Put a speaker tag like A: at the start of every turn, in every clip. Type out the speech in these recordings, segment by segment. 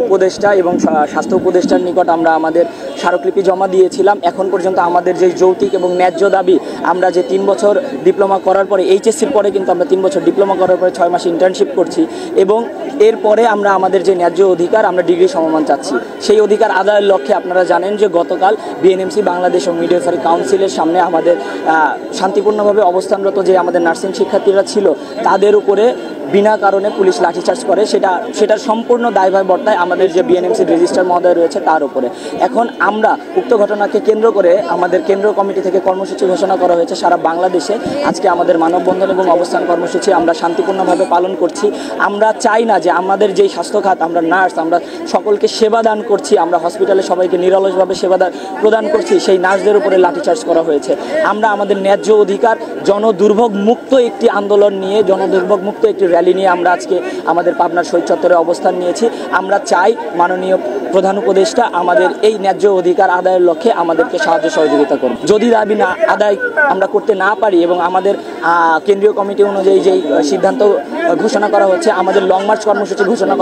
A: উপদেষ্টা এবং স্বাস্থ্য উপদেষ্টার নিকট আমরা আমাদের স্মারকলিপি জমা দিয়েছিলাম। এখন পর্যন্ত আমাদের যে যৌক্তিক এবং ন্যায্য দাবি, আমরা যে 3 বছর ডিপ্লোমা করার পরে, এইচএসসির পরে কিন্তু আমরা 3 বছর ডিপ্লোমা করার পরে 6 মাস ইন্টার্নশিপ করছি, এবং এরপরে আমরা আমাদের যে ন্যায্য অধিকার, আমরা ডিগ্রি সমমান চাচ্ছি, সেই অধিকার আদায়ের লক্ষ্যে আপনারা জানেন যে গতকাল বিএনএমসি বাংলাদেশ ও মিডওয়াইফারি কাউন্সিলের সামনে আমাদের শান্তিপূর্ণভাবে অবস্থানরত যে আমাদের নার্সিং শিক্ষার্থীরা ছিল তাদের উপরে বিনা কারণে পুলিশ লাঠিচার্জ করে। সেটার সম্পূর্ণ দায়ভার বর্তায় আমাদের যে বিএনএমসির রেজিস্ট্রার মহোদয় রয়েছে তার উপরে। এখন আমরা উক্ত ঘটনাকে কেন্দ্র করে আমাদের কেন্দ্র কমিটি থেকে কর্মসূচি ঘোষণা করা হয়েছে সারা বাংলাদেশে। আজকে আমাদের মানববন্ধন এবং অবস্থান কর্মসূচি আমরা শান্তিপূর্ণভাবে পালন করছি। আমরা চাই না যে আমাদের যেই স্বাস্থ্য খাত, আমরা নার্স, আমরা সকলকে সেবা দান করছি, আমরা হসপিটালে সবাইকে নিরলসভাবে সেবা প্রদান করছি, সেই নার্সদের উপরে লাঠিচার্জ করা হয়েছে। আমরা আমাদের ন্যায্য অধিকার, জনদুর্ভোগ মুক্ত একটি আন্দোলন নিয়ে, জনদুর্ভোগ মুক্ত একটি র্যালি নিয়ে আমরা আজকে আমাদের পাবনার শহীদ চত্বরে অবস্থান নিয়েছি। আমরা চাই মাননীয় প্রধান উপদেষ্টা আমাদের এই ন্যায্য অধিকার আদায়ের লক্ষ্যে আমাদেরকে সাহায্য সহযোগিতা করুন। যদি দাবি না আদায় আমরা করতে না পারি এবং আমাদের কেন্দ্রীয় কমিটি অনুযায়ী যেই সিদ্ধান্ত ঘোষণা করা হচ্ছে, আমাদের লং মার্চ কর্মসূচি ঘোষণা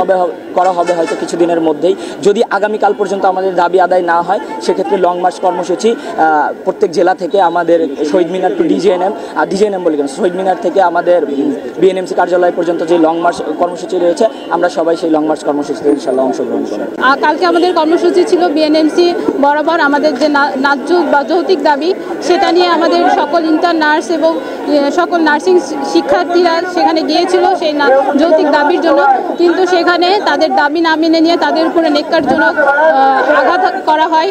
A: করা হবে হয়তো কিছুদিনের মধ্যেই। যদি আগামীকাল পর্যন্ত আমাদের দাবি আদায় না হয়, সেক্ষেত্রে লং মার্চ কর্মসূচি প্রত্যেক জেলা থেকে আমাদের শহীদ মিনার টু ডিজিএনএম বলে কেন, শহীদ মিনার থেকে আমাদের বিএনএমসি কার্যালয় পর্যন্ত যে লং মার্চ কর্মসূচি রয়েছে, আমরা সবাই সেই লং মার্চ কর্মসূচিতে ইনশাআল্লাহ অংশগ্রহণ করব।
B: কালকে আমাদের কর্মসূচি ছিল বিএনএমসি বরাবর আমাদের যে ন্যায্য বা যৌক্তিক দাবি, সেটা নিয়ে আমাদের সকল ইন্টার্ন নার্স এবং সকল নার্সিং শিক্ষার্থীরা সেখানে গিয়েছিল সেই যৌক্তিক দাবির জন্য। কিন্তু সেখানে তাদের দাবি না মেনে নিয়ে তাদের উপরে ন্যাক্কারজনক আঘাত করা হয়।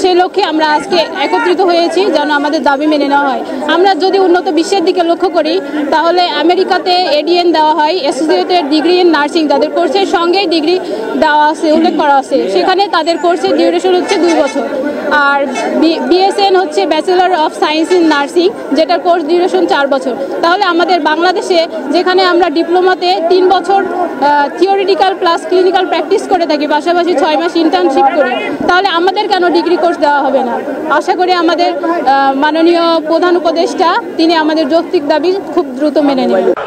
B: সেই লক্ষ্যে আমরা আজকে একত্রিত হয়েছি যেন আমাদের দাবি মেনে নেওয়া হয়। আমরা যদি উন্নত বিশ্বের দিকে লক্ষ্য করি, তাহলে আমেরিকাতে এডিএন দেওয়া হয়, অ্যাসোসিয়েটেড ডিগ্রি ইন নার্সিং, তাদের কোর্সের সঙ্গেই ডিগ্রি দেওয়া আছে, উল্লেখ করা আছে। সেখানে তাদের কোর্সের ডিউরেশন হচ্ছে 2 বছর। আর বিএসএন হচ্ছে bachelor of science in nursing, যেটার কোর্স ডিউরেশন 4 বছর। তাহলে আমাদের বাংলাদেশে যেখানে আমরা ডিপ্লোমাতে 3 বছর থিওরিটিক্যাল প্লাস ক্লিনিক্যাল প্র্যাকটিস করে থাকি, পাশাপাশি 6 মাস ইন্টার্নশিপ করি, তাহলে আমাদের কেন ডিগ্রি কোর্স দেওয়া হবে না? আশা করি আমাদের মাননীয় প্রধান উপদেষ্টা তিনি আমাদের যৌক্তিক দাবি খুব দ্রুত মেনে নেবেন।